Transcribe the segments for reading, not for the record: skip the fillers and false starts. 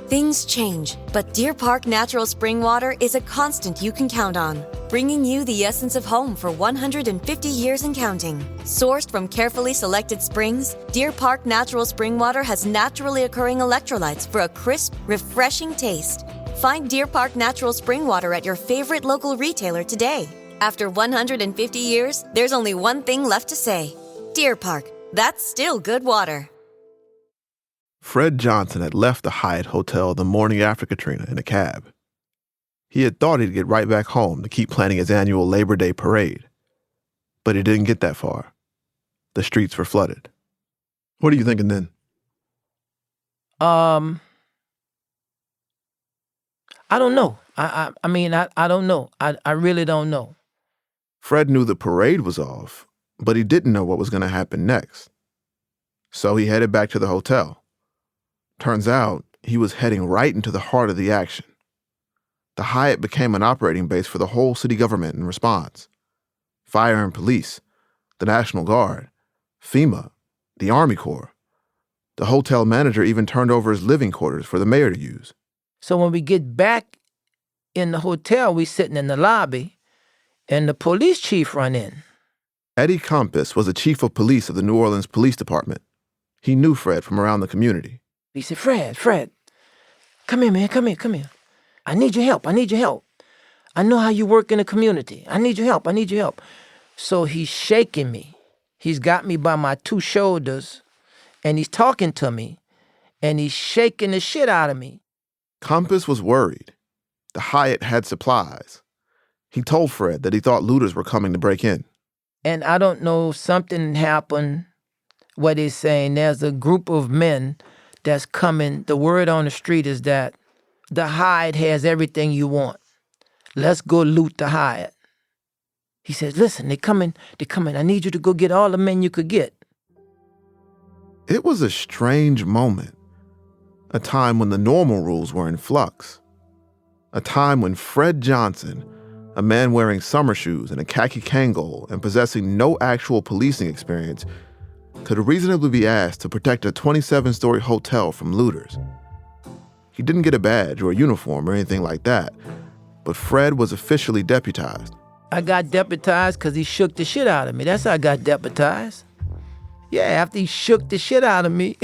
Things change, but Deer Park Natural Spring Water is a constant you can count on, bringing you the essence of home for 150 years and counting. Sourced from carefully selected springs, Deer Park Natural Spring Water has naturally occurring electrolytes for a crisp, refreshing taste. Find Deer Park Natural Spring Water at your favorite local retailer today. After 150 years, there's only one thing left to say. Deer Park, that's still good water. Fred Johnson had left the Hyatt Hotel the morning after Katrina in a cab. He had thought he'd get right back home to keep planning his annual Labor Day parade. But he didn't get that far. The streets were flooded. What are you thinking then? I don't know. I don't know. I really don't know. Fred knew the parade was off, but he didn't know what was going to happen next. So he headed back to the hotel. Turns out, he was heading right into the heart of the action. The Hyatt became an operating base for the whole city government in response. Fire and police, the National Guard, FEMA, the Army Corps. The hotel manager even turned over his living quarters for the mayor to use. So when we get back in the hotel, we sitting in the lobby, and the police chief run in. Eddie Compass was the chief of police of the New Orleans Police Department. He knew Fred from around the community. He said, Fred, come here, man, come here. I need your help. I know how you work in the community. I need your help. So he's shaking me. He's got me by my two shoulders, and he's talking to me, and he's shaking the shit out of me. Compass was worried. The Hyatt had supplies. He told Fred that he thought looters were coming to break in. And I don't know, something happened, what he's saying, there's a group of men that's coming. The word on the street is that the Hyatt has everything you want. Let's go loot the Hyatt. He says, listen, they're coming. I need you to go get all the men you could get. It was a strange moment. A time when the normal rules were in flux. A time when Fred Johnson, a man wearing summer shoes and a khaki Kangol and possessing no actual policing experience, could reasonably be asked to protect a 27-story hotel from looters. He didn't get a badge or a uniform or anything like that, but Fred was officially deputized. I got deputized because he shook the shit out of me. That's how I got deputized. Yeah, after he shook the shit out of me,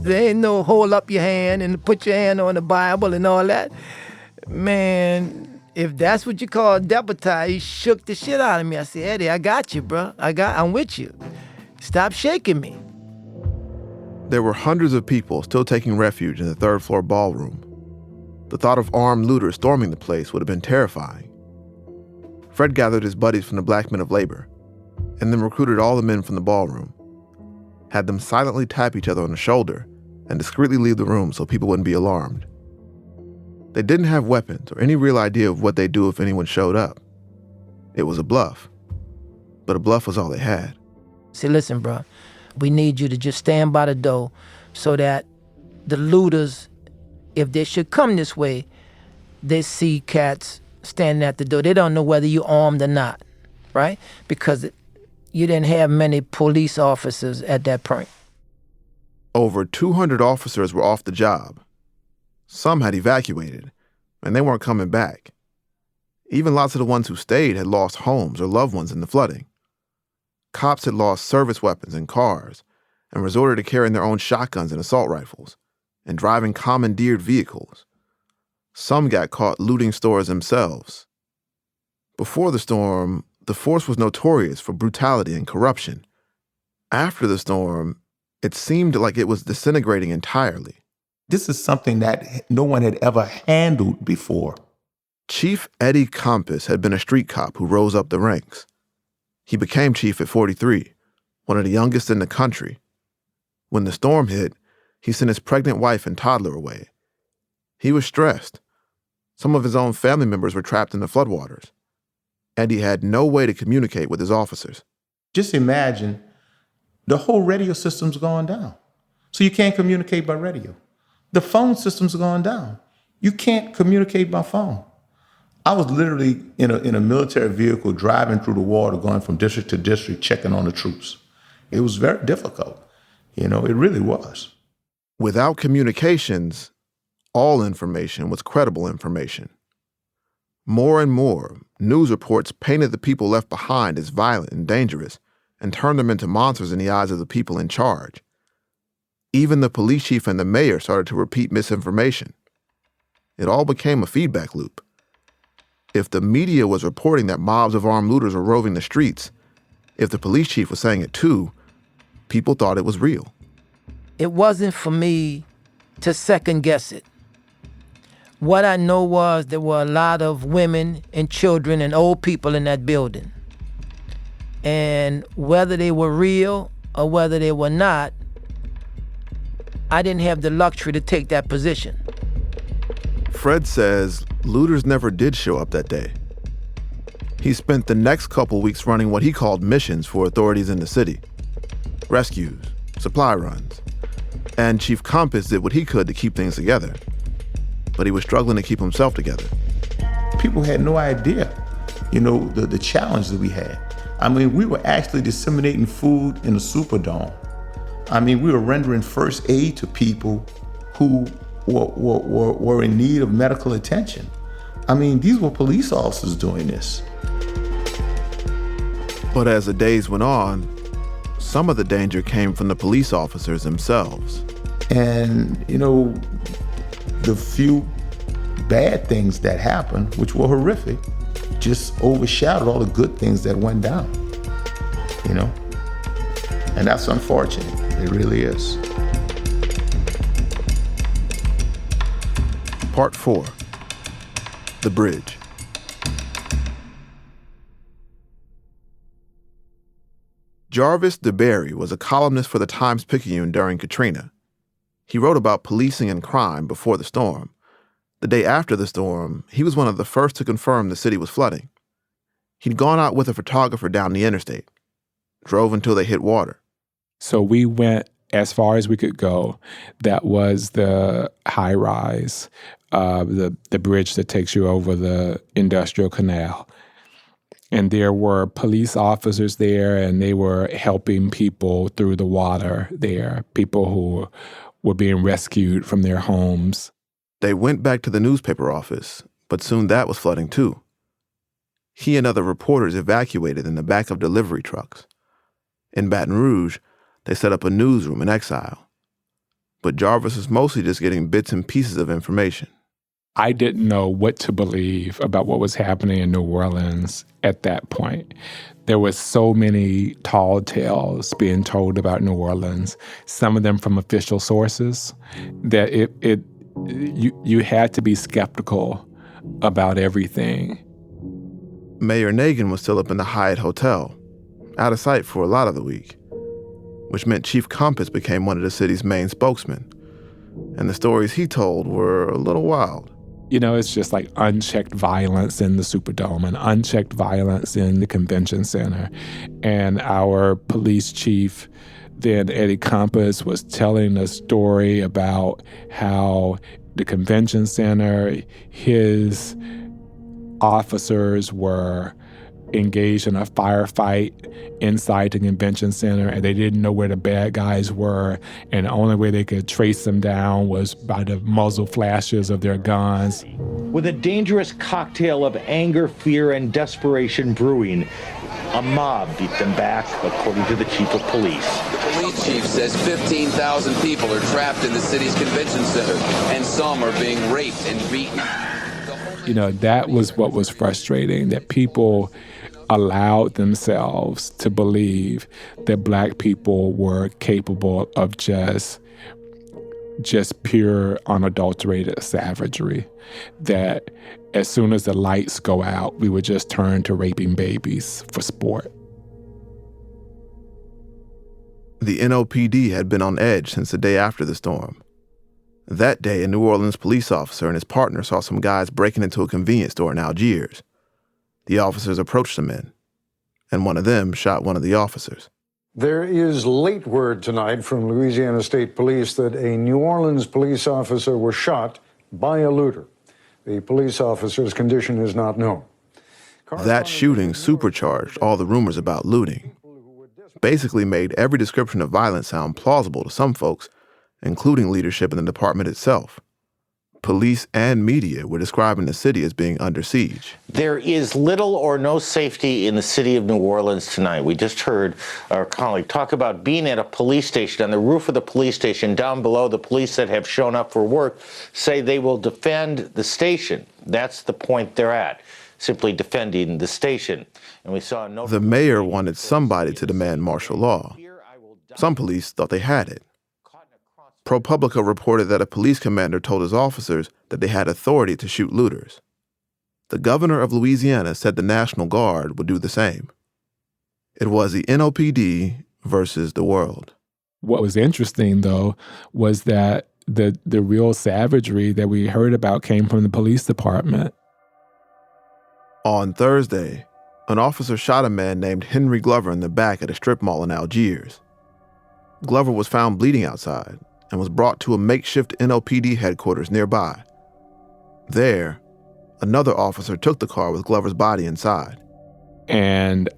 there ain't no hold up your hand and put your hand on the Bible and all that. Man, if that's what you call deputized, he shook the shit out of me. I said, Eddie, I got you, bro. I'm with you. Stop shaking me. There were hundreds of people still taking refuge in the third-floor ballroom. The thought of armed looters storming the place would have been terrifying. Fred gathered his buddies from the Black Men of Labor and then recruited all the men from the ballroom, had them silently tap each other on the shoulder and discreetly leave the room so people wouldn't be alarmed. They didn't have weapons or any real idea of what they'd do if anyone showed up. It was a bluff. But a bluff was all they had. Say, listen, bro, we need you to just stand by the door so that the looters, if they should come this way, they see cats standing at the door. They don't know whether you're armed or not, right? Because you didn't have many police officers at that point. Over 200 officers were off the job. Some had evacuated, and they weren't coming back. Even lots of the ones who stayed had lost homes or loved ones in the flooding. Cops had lost service weapons and cars and resorted to carrying their own shotguns and assault rifles and driving commandeered vehicles. Some got caught looting stores themselves. Before the storm, the force was notorious for brutality and corruption. After the storm, it seemed like it was disintegrating entirely. This is something that no one had ever handled before. Chief Eddie Compass had been a street cop who rose up the ranks. He became chief at 43, one of the youngest in the country. When the storm hit, he sent his pregnant wife and toddler away. He was stressed. Some of his own family members were trapped in the floodwaters. Eddie had no way to communicate with his officers. Just imagine the whole radio system's gone down. So you can't communicate by radio. The phone system's gone down. You can't communicate by phone. I was literally in a military vehicle driving through the water, going from district to district, checking on the troops. It was very difficult. It really was. Without communications, all information was credible information. More and more, news reports painted the people left behind as violent and dangerous and turned them into monsters in the eyes of the people in charge. Even the police chief and the mayor started to repeat misinformation. It all became a feedback loop. If the media was reporting that mobs of armed looters were roving the streets, if the police chief was saying it too, people thought it was real. It wasn't for me to second guess it. What I know was there were a lot of women and children and old people in that building. And whether they were real or whether they were not, I didn't have the luxury to take that position. Fred says looters never did show up that day. He spent the next couple weeks running what he called missions for authorities in the city. Rescues, supply runs. And Chief Compass did what he could to keep things together. But he was struggling to keep himself together. People had no idea, the challenge that we had. I mean, we were actually disseminating food in the Superdome. I mean, we were rendering first aid to people who were in need of medical attention. I mean, these were police officers doing this. But as the days went on, some of the danger came from the police officers themselves. And, the few bad things that happened, which were horrific, just overshadowed all the good things that went down, And that's unfortunate. It really is. Part 4, The Bridge. Jarvis DeBerry was a columnist for the Times-Picayune during Katrina. He wrote about policing and crime before the storm. The day after the storm, he was one of the first to confirm the city was flooding. He'd gone out with a photographer down the interstate, drove until they hit water. So we went as far as we could go. That was the high rise, the bridge that takes you over the industrial canal. And there were police officers there, and they were helping people through the water there, people who were being rescued from their homes. They went back to the newspaper office, but soon that was flooding too. He and other reporters evacuated in the back of delivery trucks. In Baton Rouge, they set up a newsroom in exile. But Jarvis was mostly just getting bits and pieces of information. I didn't know what to believe about what was happening in New Orleans at that point. There were so many tall tales being told about New Orleans, some of them from official sources, that you had to be skeptical about everything. Mayor Nagin was still up in the Hyatt Hotel, out of sight for a lot of the week, which meant Chief Compass became one of the city's main spokesmen. And the stories he told were a little wild. It's just like unchecked violence in the Superdome and unchecked violence in the convention center. And our police chief, then Eddie Compass, was telling a story about how the convention center, his officers were engaged in a firefight inside the convention center, and they didn't know where the bad guys were, and the only way they could trace them down was by the muzzle flashes of their guns. With a dangerous cocktail of anger, fear, and desperation brewing, a mob beat them back, according to the chief of police. The police chief says 15,000 people are trapped in the city's convention center, and some are being raped and beaten. That was what was frustrating, that people allowed themselves to believe that Black people were capable of just pure, unadulterated savagery, that as soon as the lights go out, we would just turn to raping babies for sport. The NOPD had been on edge since the day after the storm. That day, a New Orleans police officer and his partner saw some guys breaking into a convenience store in Algiers. The officers approached the men, and one of them shot one of the officers. There is late word tonight from Louisiana State Police that a New Orleans police officer was shot by a looter. The police officer's condition is not known. That shooting supercharged all the rumors about looting. Basically made every description of violence sound plausible to some folks including leadership in the department itself. Police and media were describing the city as being under siege. There is little or no safety in the city of New Orleans tonight. We just heard our colleague talk about being at a police station, on the roof of the police station. Down below, the police that have shown up for work say they will defend the station. That's the point they're at, simply defending the station. And we saw the mayor wanted somebody to demand martial law. Some police thought they had it. ProPublica reported that a police commander told his officers that they had authority to shoot looters. The governor of Louisiana said the National Guard would do the same. It was the NOPD versus the world. What was interesting, though, was that the real savagery that we heard about came from the police department. On Thursday, an officer shot a man named Henry Glover in the back at a strip mall in Algiers. Glover was found bleeding outside and was brought to a makeshift NOPD headquarters nearby. There, another officer took the car with Glover's body inside. And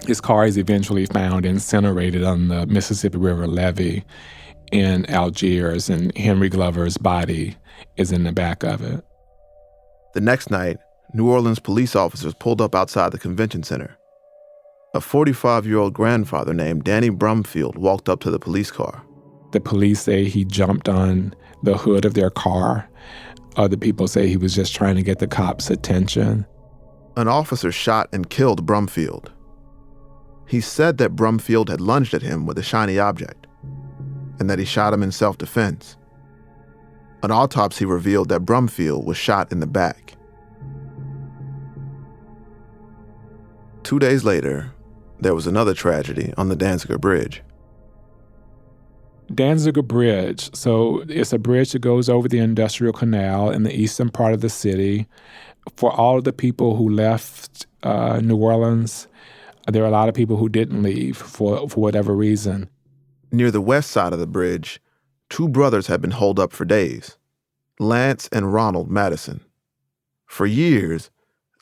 his car is eventually found incinerated on the Mississippi River levee in Algiers, and Henry Glover's body is in the back of it. The next night, New Orleans police officers pulled up outside the convention center. A 45-year-old grandfather named Danny Brumfield walked up to the police car. The police say he jumped on the hood of their car. Other people say he was just trying to get the cops' attention. An officer shot and killed Brumfield. He said that Brumfield had lunged at him with a shiny object and that he shot him in self-defense. An autopsy revealed that Brumfield was shot in the back. 2 days later, there was another tragedy on the Danziger Bridge. Danziger Bridge. So it's a bridge that goes over the Industrial Canal in the eastern part of the city. For all of the people who left New Orleans, there are a lot of people who didn't leave for whatever reason. Near the west side of the bridge, two brothers had been holed up for days, Lance and Ronald Madison. For years,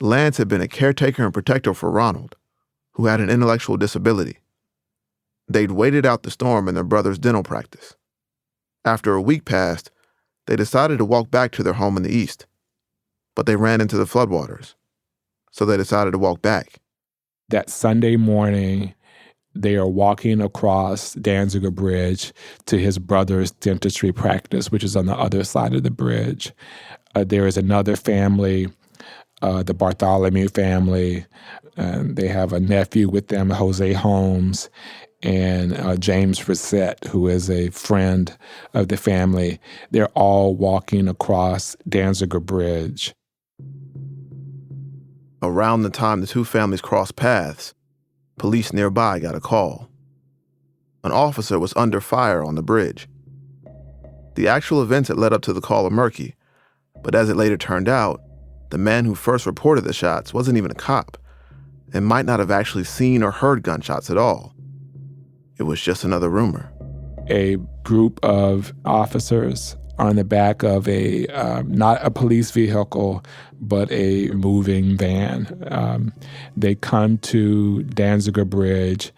Lance had been a caretaker and protector for Ronald, who had an intellectual disability. They'd waited out the storm in their brother's dental practice. After a week passed, they decided to walk back to their home in the east, but they ran into the floodwaters, so they decided to walk back. That Sunday morning, they are walking across Danziger Bridge to his brother's dentistry practice, which is on the other side of the bridge. There is another family, the Bartholomew family. They have a nephew with them, Jose Holmes, and James Brissett, who is a friend of the family. They're all walking across Danziger Bridge. Around the time the two families crossed paths, police nearby got a call. An officer was under fire on the bridge. The actual events that led up to the call are murky, but as it later turned out, the man who first reported the shots wasn't even a cop and might not have actually seen or heard gunshots at all. It was just another rumor. A group of officers on the back of a, not a police vehicle, but a moving van. They come to Danziger Bridge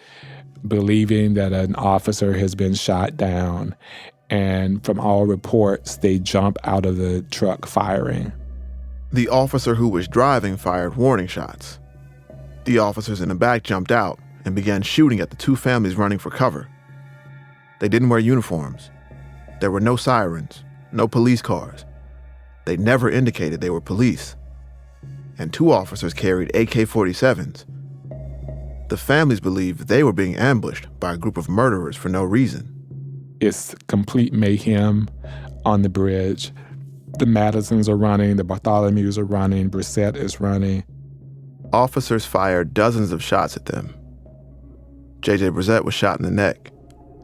believing that an officer has been shot down. And from all reports, they jump out of the truck firing. The officer who was driving fired warning shots. The officers in the back jumped out and began shooting at the two families running for cover. They didn't wear uniforms. There were no sirens, no police cars. They never indicated they were police. And two officers carried AK-47s. The families believed they were being ambushed by a group of murderers for no reason. It's complete mayhem on the bridge. The Madisons are running, the Bartholomews are running, Brissett is running. Officers fired dozens of shots at them. J.J. Brissett was shot in the neck,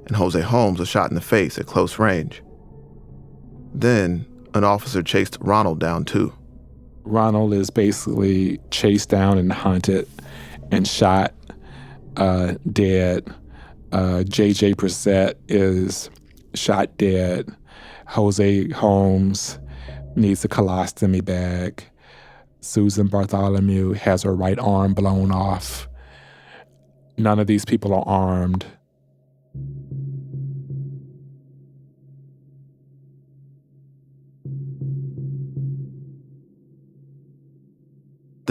and Jose Holmes was shot in the face at close range. Then, an officer chased Ronald down too. Ronald is basically chased down and hunted and shot dead. J.J. Brissett is shot dead. Jose Holmes needs a colostomy bag. Susan Bartholomew has her right arm blown off. None of these people are armed.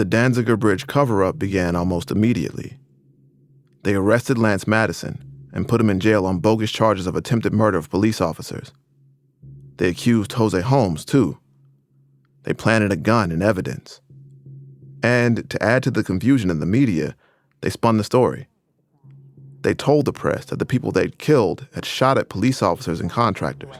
The Danziger Bridge cover-up began almost immediately. They arrested Lance Madison and put him in jail on bogus charges of attempted murder of police officers. They accused Jose Holmes, too. They planted a gun in evidence. And to add to the confusion in the media, they spun the story. They told the press that the people they'd killed had shot at police officers and contractors.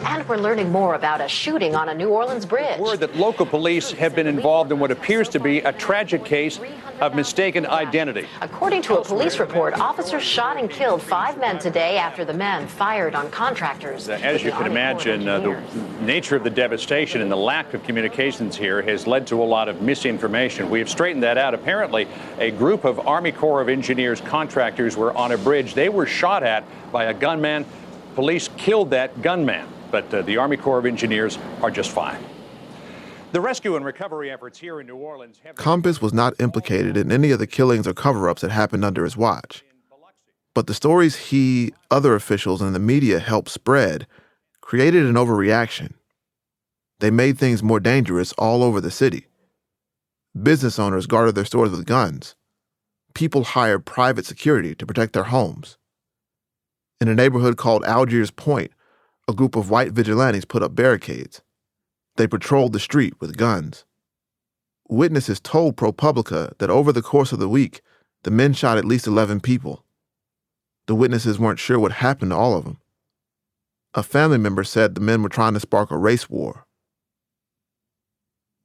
And we're learning more about a shooting on a New Orleans bridge. Word that local police have been involved in what appears to be a tragic case of mistaken identity. According to a police report, officers shot and killed 5 men today after the men fired on contractors. As you can imagine, the nature of the devastation and the lack of communications here has led to a lot of misinformation. We have straightened that out. Apparently, a group of Army Corps of Engineers contractors were on a bridge. They were shot at by a gunman. Police killed that gunman. But the Army Corps of Engineers are just fine. The rescue and recovery efforts here in New Orleans have... Compass was not implicated in any of the killings or cover-ups that happened under his watch. But the stories he, other officials, and the media helped spread created an overreaction. They made things more dangerous all over the city. Business owners guarded their stores with guns. People hired private security to protect their homes. In a neighborhood called Algiers Point, a group of white vigilantes put up barricades. They patrolled the street with guns. Witnesses told ProPublica that over the course of the week, the men shot at least 11 people. The witnesses weren't sure what happened to all of them. A family member said the men were trying to spark a race war.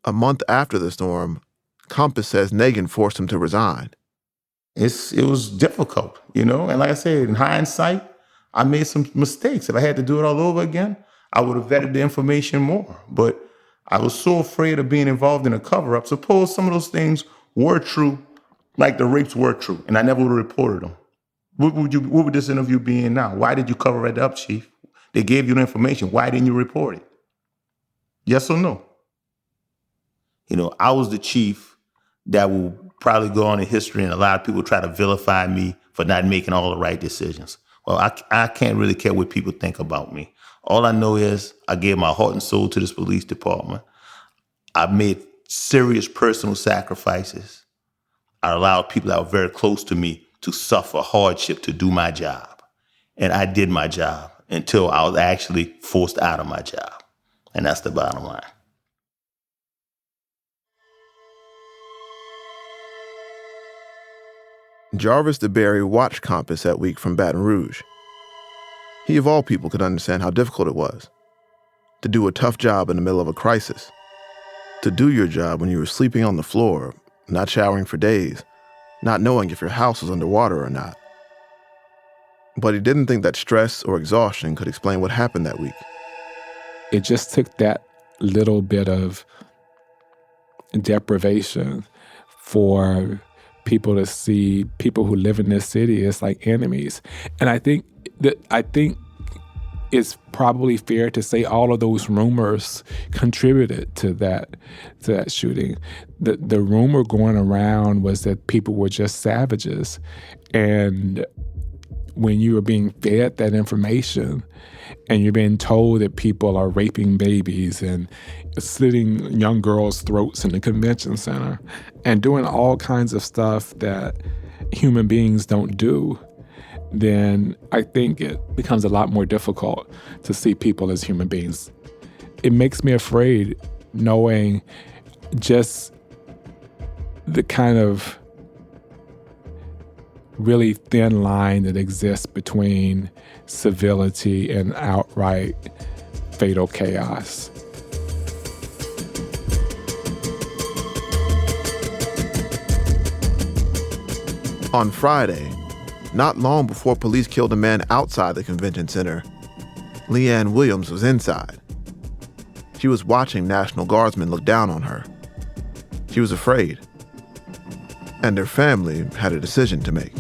A month after the storm, Compass says Nagin forced him to resign. It was difficult, and like I said, in hindsight, I made some mistakes. If I had to do it all over again, I would have vetted the information more. But I was so afraid of being involved in a cover-up. Suppose some of those things were true, like the rapes were true, and I never would have reported them. What would this interview be in now? Why did you cover it up, Chief? They gave you the information. Why didn't you report it? Yes or no? I was the chief that will probably go on in history, and a lot of people try to vilify me for not making all the right decisions. Well, I can't really care what people think about me. All I know is I gave my heart and soul to this police department. I made serious personal sacrifices. I allowed people that were very close to me to suffer hardship to do my job. And I did my job until I was actually forced out of my job. And that's the bottom line. Jarvis DeBerry watched Compass that week from Baton Rouge. He, of all people, could understand how difficult it was to do a tough job in the middle of a crisis, to do your job when you were sleeping on the floor, not showering for days, not knowing if your house was underwater or not. But he didn't think that stress or exhaustion could explain what happened that week. It just took that little bit of deprivation for people to see people who live in this city as like enemies. And I think it's probably fair to say all of those rumors contributed to that shooting. The rumor going around was that people were just savages. And when you are being fed that information and you're being told that people are raping babies and slitting young girls' throats in the convention center and doing all kinds of stuff that human beings don't do, then I think it becomes a lot more difficult to see people as human beings. It makes me afraid knowing just the kind of really thin line that exists between civility and outright fatal chaos. On Friday, not long before police killed a man outside the convention center, Leanne Williams was inside. She was watching National Guardsmen look down on her. She was afraid. And her family had a decision to make.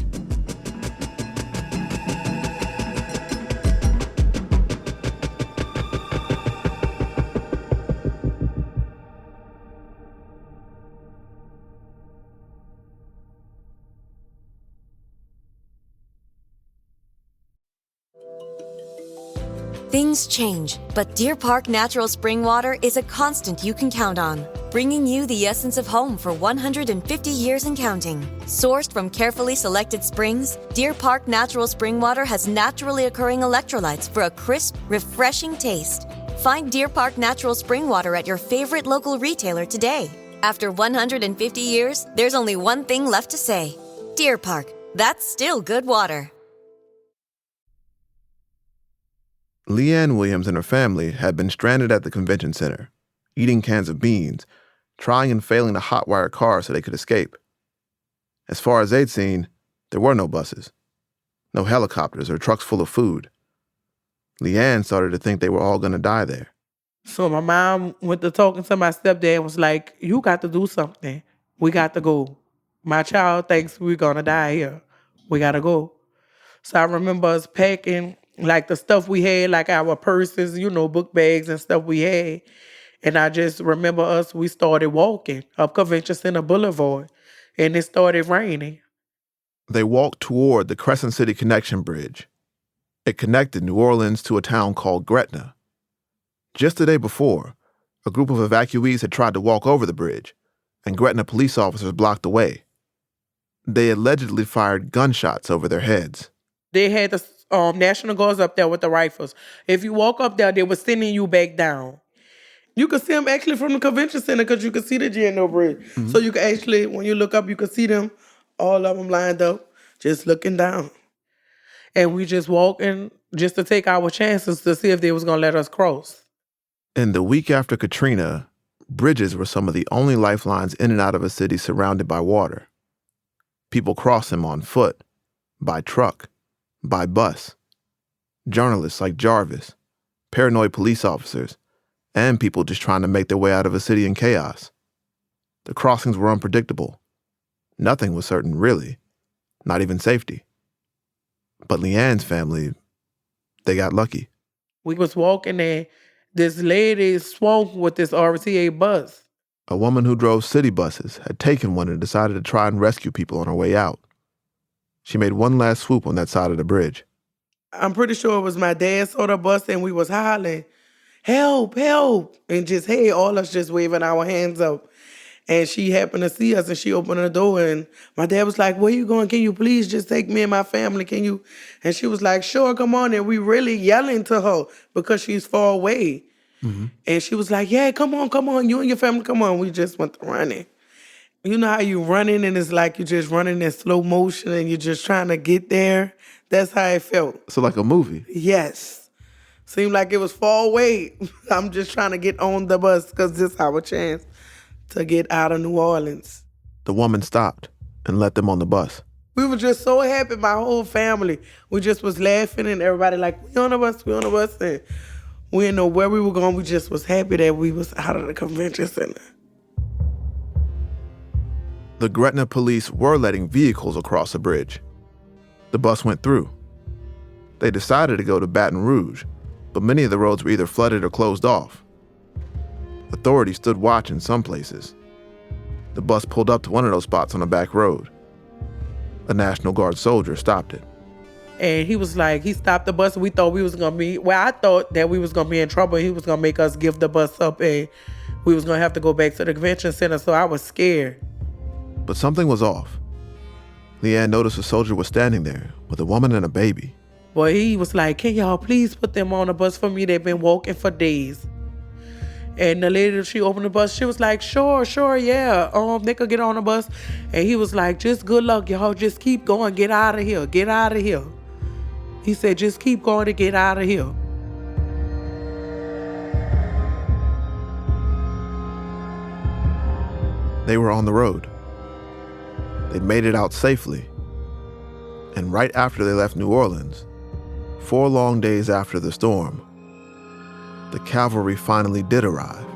Things change, but Deer Park Natural Spring Water is a constant you can count on. bringing you the essence of home for 150 years and counting. Sourced from carefully selected springs, Deer Park Natural Spring Water has naturally occurring electrolytes for a crisp, refreshing taste. Find Deer Park Natural Spring Water at your favorite local retailer today. After 150 years, there's only one thing left to say. Deer Park, that's still good water. Leanne Williams and her family had been stranded at the convention center, eating cans of beans, trying and failing to hotwire cars so they could escape. As far as they'd seen, there were no buses, no helicopters or trucks full of food. Leanne started to think they were all going to die there. So my mom went to talking to my stepdad and was like, you got to do something. We got to go. My child thinks we're going to die here. We got to go. So I remember us packing like the stuff we had, like our purses, book bags and stuff we had. And I just remember we started walking up Convention Center Boulevard, and it started raining. They walked toward the Crescent City Connection Bridge. It connected New Orleans to a town called Gretna. Just the day before, a group of evacuees had tried to walk over the bridge, and Gretna police officers blocked the way. They allegedly fired gunshots over their heads. They had the National Guards up there with the rifles. If you walk up there, they were sending you back down. You could see them actually from the convention center because you could see the G&O Bridge. Mm-hmm. So you could actually, when you look up, you could see them, all of them lined up, just looking down. And we just walking just to take our chances to see if they was going to let us cross. In the week after Katrina, bridges were some of the only lifelines in and out of a city surrounded by water. People crossed them on foot, by truck, by bus. Journalists like Jarvis, paranoid police officers, and people just trying to make their way out of a city in chaos. The crossings were unpredictable. Nothing was certain, really, not even safety. But Leanne's family, they got lucky. We was walking and this lady swung with this RTA bus. A woman who drove city buses had taken one and decided to try and rescue people on her way out. She made one last swoop on that side of the bridge. I'm pretty sure it was my dad saw the bus and we was hollering, help, help, and just, hey, all us just waving our hands up. And she happened to see us and she opened the door and my dad was like, where you going? Can you please just take me and my family? Can you? And she was like, sure, come on. And we really yelling to her because she's far away. Mm-hmm. And she was like, yeah, come on, you and your family, come on. We just went running. You know how you running and it's like you just running in slow motion and you're just trying to get there? That's how it felt. So like a movie? Yes. Seemed like it was far away. I'm just trying to get on the bus because this is our chance to get out of New Orleans. The woman stopped and let them on the bus. We were just so happy, my whole family. We just was laughing and everybody like, we on the bus. And we didn't know where we were going. We just was happy that we was out of the convention center. The Gretna police were letting vehicles across the bridge. The bus went through. They decided to go to Baton Rouge, but many of the roads were either flooded or closed off. Authorities stood watch in some places. The bus pulled up to one of those spots on a back road. A National Guard soldier stopped it. And he was like, he stopped the bus. We thought we was going to be, I thought that we was going to be in trouble. He was going to make us give the bus up and we was going to have to go back to the convention center. So I was scared. But something was off. Leanne noticed a soldier was standing there with a woman and a baby. Boy, he was like, can y'all please put them on the bus for me? They've been walking for days. And the lady, she opened the bus. She was like, sure, yeah. They could get on the bus. And he was like, just good luck, y'all. Just keep going. Get out of here. He said, just keep going to get out of here. They were on the road. They made it out safely. And right after they left New Orleans, 4 long days after the storm, the cavalry finally did arrive.